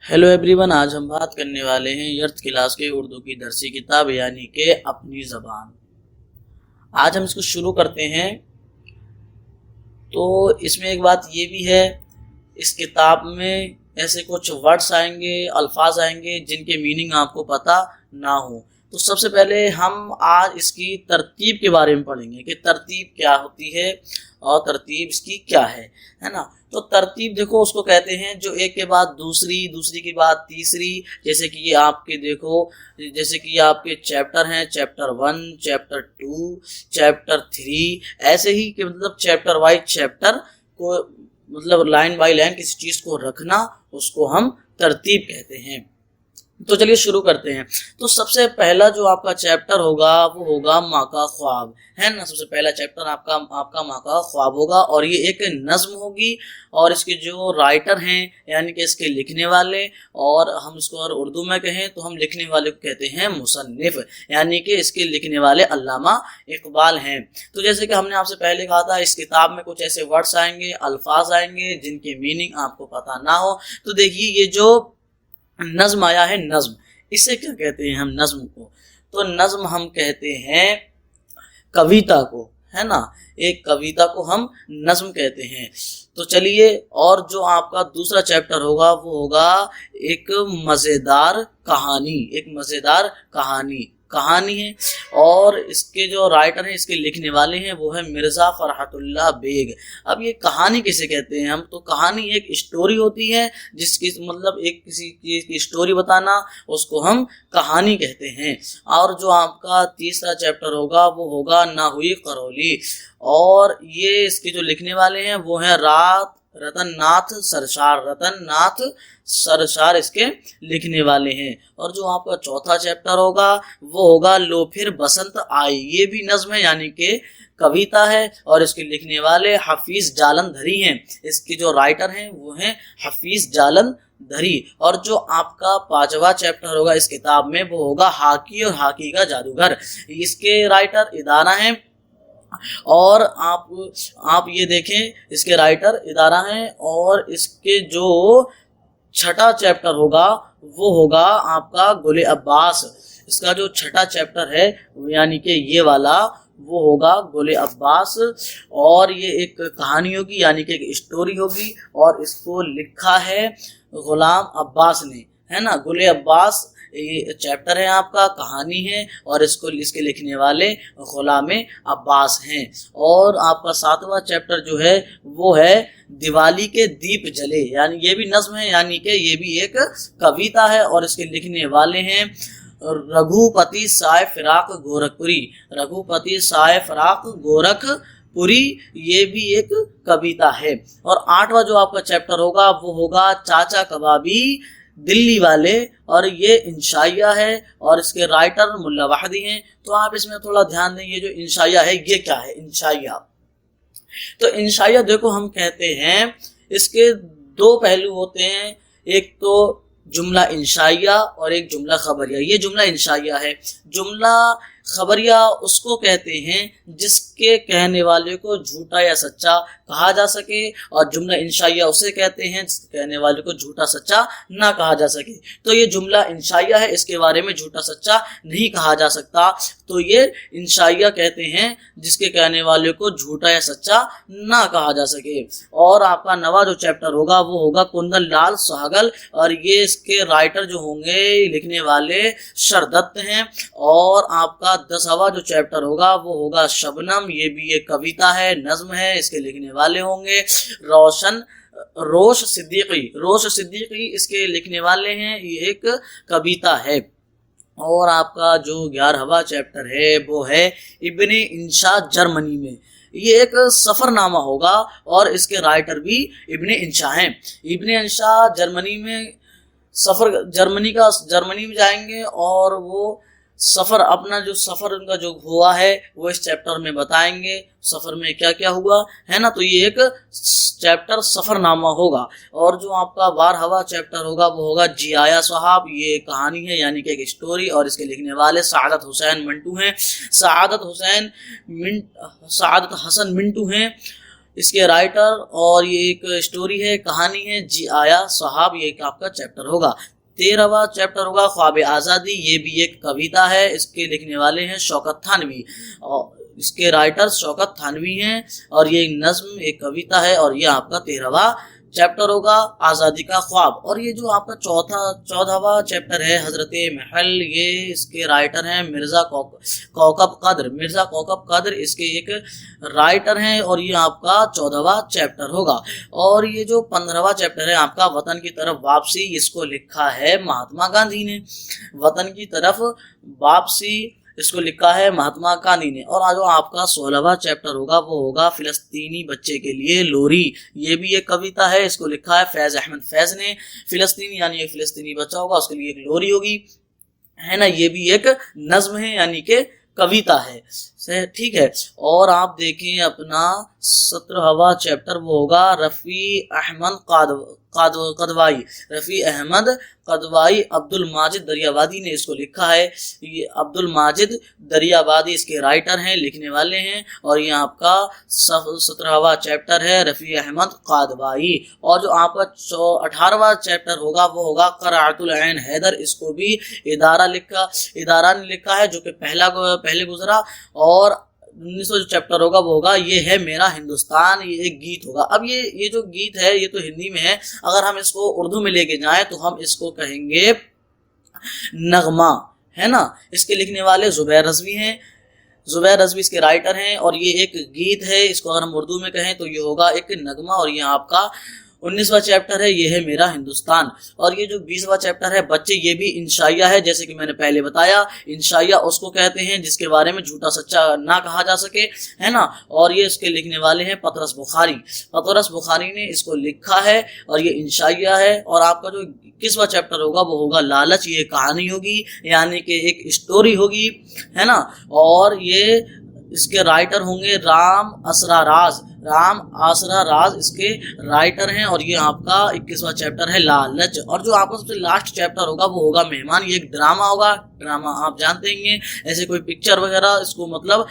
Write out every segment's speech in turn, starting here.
Hello everyone, आज हम बात करने वाले हैं यर्थ क्लास के उर्दू की दरसी किताब यानी कि अपनी ज़बान। आज हम इसको शुरू करते हैं। तो इसमें एक बात ये भी है, इस किताब में ऐसे कुछ वर्ड्स आएंगे, अल्फाज आएंगे जिनके मीनिंग आपको पता ना हो। तो सबसे पहले हम आज इसकी तरतीब के बारे में पढ़ेंगे कि तरतीब क्या होती है और तरतीब इसकी क्या है ना। तो तरतीब देखो उसको कहते हैं जो एक के बाद दूसरी, दूसरी के बाद तीसरी। जैसे कि ये आपके देखो, जैसे कि ये आपके चैप्टर हैं, चैप्टर 1, चैप्टर 2, चैप्टर 3, ऐसे ही कि मतलब चैप्टर वाइज चैप्टर को, मतलब लाइन बाय लाइन किसी चीज को रखना, उसको हम तरतीब कहते हैं। तो चलिए शुरू करते हैं। तो सबसे पहला जो आपका चैप्टर होगा वो होगा माँ का ख्वाब, है ना। सबसे पहला चैप्टर आपका आपका माँ का ख्वाब होगा और ये एक नज्म होगी। और इसके जो राइटर हैं यानी कि इसके लिखने वाले, और हम इसको और उर्दू में कहें तो हम लिखने वाले को कहते हैं मुसन्निफ, यानी कि इसके लिखने वाले अल्लामा इकबाल हैं। तो जैसे कि हमने आपसे पहले कहा था, इस किताब में कुछ ऐसे वर्ड्स आएंगे, अल्फाज आएंगे जिनके मीनिंग आपको पता ना हो। तो देखिए ये जो नज्म आया है, नज्म, इसे क्या कहते हैं हम नज्म को? तो नज्म हम कहते हैं कविता को, है ना। एक कविता को हम नज्म कहते हैं। तो चलिए, और जो आपका दूसरा चैप्टर होगा वो होगा एक मज़ेदार कहानी, एक मज़ेदार कहानी है। और इसके जो राइटर हैं, इसके लिखने वाले हैं, वो है मिर्ज़ा फ़रहतुल्लाह बेग। अब ये कहानी किसे कहते हैं हम? तो कहानी एक स्टोरी होती है जिसकी मतलब एक किसी चीज़ की स्टोरी बताना, उसको हम कहानी कहते हैं। और जो आपका तीसरा चैप्टर होगा वो होगा ना हुई करौली। और ये इसके जो लिखने वाले हैं वो हैं रतन नाथ सरशार इसके लिखने वाले हैं। और जो आपका चौथा चैप्टर होगा वो होगा लो फिर बसंत आई। ये भी नज्म है यानी कि कविता है और इसके लिखने वाले हफीज जालंधरी हैं। इसके जो राइटर हैं वो हैं हफीज जालंधरी। और जो आपका पांचवा चैप्टर होगा इस किताब में वो होगा हाकी और हाकी का जादूगर। इसके राइटर इदारा हैं। और आप ये देखें, इसके राइटर इदारा हैं। और इसके जो छठा चैप्टर होगा वो होगा आपका गुले अब्बास। इसका जो छठा चैप्टर है यानी कि ये वाला, वो होगा गुले अब्बास। और ये एक कहानी होगी यानी कि एक स्टोरी होगी और इसको लिखा है गुलाम अब्बास ने, है ना। गुले अब्बास ये चैप्टर है आपका, कहानी है, और इसके लिखने वाले गुलाम अब्बास हैं। और आपका सातवां चैप्टर जो है वो है दिवाली के दीप जले, यानी ये भी नज्म है यानी कि ये भी एक कविता है और इसके लिखने वाले हैं रघुपति साय फिराक गोरखपुरी। रघुपति साय फिराक गोरखपुरी, ये भी एक कविता है। और आठवां जो आपका चैप्टर होगा वो होगा चाचा कबाबी दिल्ली वाले, और ये इंशाइया है और इसके राइटर मुल्ला वाहदी हैं। तो आप इसमें थोड़ा ध्यान दें, ये जो इंशाइया है ये क्या है इंशाइया? तो इंशाइया देखो हम कहते हैं इसके दो पहलू होते हैं, एक तो जुमला इंशाइया और एक जुमला खबरिया। ये जुमला इंशाइया है। जुमला खबरिया उसको कहते हैं जिसके कहने वाले को झूठा या सच्चा कहा जा सके, और जुमला इंशाइया उसे कहते हैं जिसके कहने वाले को झूठा सच्चा ना कहा जा सके। तो ये जुमला इंशाइया है, इसके बारे में झूठा सच्चा नहीं कहा जा सकता। तो ये इंशाइया कहते हैं जिसके कहने वाले को झूठा या सच्चा ना कहा जा सके। और आपका नवा जो चैप्टर होगा वो होगा कुंदन लाल सहगल, और ये इसके राइटर जो होंगे, लिखने वाले शरदत्त हैं। और आपका 10वां जो चैप्टर होगा वो होगा शबनम। ये भी एक कविता है, नज्म है, इसके लिखने वाले होंगे रोश सिद्दीकी इसके लिखने वाले हैं। ये एक कविता है। और आपका जो 11वां चैप्टर है वो है इब्ने इंशा जर्मनी में। ये एक सफरनामा होगा और इसके राइटर भी इब्ने इंशा हैं। इब्ने इंशा जर्मनी में जर्मनी में जाएंगे और वो सफर, अपना जो सफर उनका जो हुआ है वो इस चैप्टर में बताएंगे, सफर में क्या क्या हुआ, है ना। तो ये एक चैप्टर सफरनामा होगा। और जो आपका 12वां चैप्टर होगा वो होगा जियाया साहब। ये कहानी है यानी कि एक स्टोरी, और इसके लिखने वाले सआदत हुसैन मिंटू हैं। सआदत हसन मिंटू हैं। इसके राइटर और ये एक स्टोरी है, कहानी है जी आया साहब, ये एक आपका चैप्टर होगा। 13वां चैप्टर होगा ख्वाब आज़ादी, ये भी एक कविता है, इसके लिखने वाले हैं शौकत थानवी और इसके राइटर शौकत थानवी हैं और ये नज्म एक कविता है और ये आपका 13वां चैप्टर होगा आज़ादी का ख्वाब। और ये जो आपका 14वां चैप्टर है हजरत महल, ये इसके राइटर हैं मिर्ज़ा कौकब कद्र, मिर्ज़ा कौकब कद्र इसके एक राइटर हैं और ये आपका 14वां चैप्टर होगा। और ये जो 15वां चैप्टर है आपका वतन की तरफ वापसी, इसको लिखा है महात्मा गांधी ने, वतन की तरफ वापसी इसको लिखा है महात्मा गांधी ने। और आज आपका 16वां चैप्टर होगा वो होगा फिलिस्तीनी बच्चे के लिए लोरी, ये भी एक कविता है, इसको लिखा है फैज अहमद फैज ने। फिलिस्तीनी यानी एक फिलिस्तीनी बच्चा होगा, उसके लिए एक लोरी होगी, है ना, ये भी एक नज्म है यानी कि कविता है, ठीक है। और आप देखें अपना 17वां चैप्टर वो होगा रफ़ी अहमद कदवाई, रफ़ी अहमद कदवाई अब्दुल माजिद दरियावादी ने इसको लिखा है। ये अब्दुल माजिद दरियावादी इसके राइटर हैं, लिखने वाले हैं और ये आपका 17वां चैप्टर है रफ़ी अहमद कदवाई। और जो आपका 18वां चैप्टर होगा वो होगा क़राअतुल ऐन हैदर, इसको भी इदारा ने लिखा है जो कि पहले गुजरा। और 19वां जो चैप्टर होगा वो होगा ये है मेरा हिंदुस्तान, ये एक गीत होगा। अब ये जो गीत है ये तो हिंदी में है, अगर हम इसको उर्दू में लेके जाएं तो हम इसको कहेंगे नगमा, है ना। इसके लिखने वाले ज़ुबैर रज़वी हैं, ज़ुबैर रज़वी इसके राइटर हैं और ये एक गीत है, इसको अगर हम उर्दू में कहें तो ये होगा एक नगमा। और ये आपका 19वां चैप्टर है ये है मेरा हिंदुस्तान। और ये जो 20वां चैप्टर है बच्चे, ये भी इंशाइया है, जैसे कि मैंने पहले बताया इंशाइया उसको कहते हैं जिसके बारे में झूठा सच्चा ना कहा जा सके, है ना। और ये इसके लिखने वाले हैं पतरस बुखारी, पतरस बुखारी ने इसको लिखा है और ये इंशाइया है। और आपका जो 21वां चैप्टर होगा वो होगा लालच, ये कहानी होगी यानी कि एक स्टोरी होगी, है ना। और ये इसके राइटर होंगे राम आसरा राज इसके राइटर हैं और ये आपका 21वां चैप्टर है लालच। और जो आपका सबसे लास्ट चैप्टर होगा वो होगा मेहमान, ये एक ड्रामा होगा, ड्रामा आप जानते हैं ऐसे कोई पिक्चर वगैरह, इसको मतलब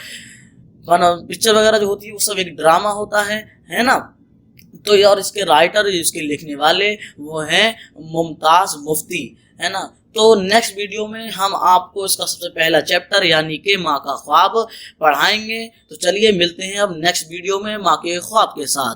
पिक्चर वगैरह जो होती है वो सब एक ड्रामा होता है ना। तो ये और इसके राइटर इसके लिखने वाले वो हैं मुमताज मुफ्ती, है ना। तो नेक्स्ट वीडियो में हम आपको इसका सबसे पहला चैप्टर यानी कि माँ का ख्वाब पढ़ाएंगे। तो चलिए मिलते हैं अब नेक्स्ट वीडियो में माँ के ख्वाब के साथ।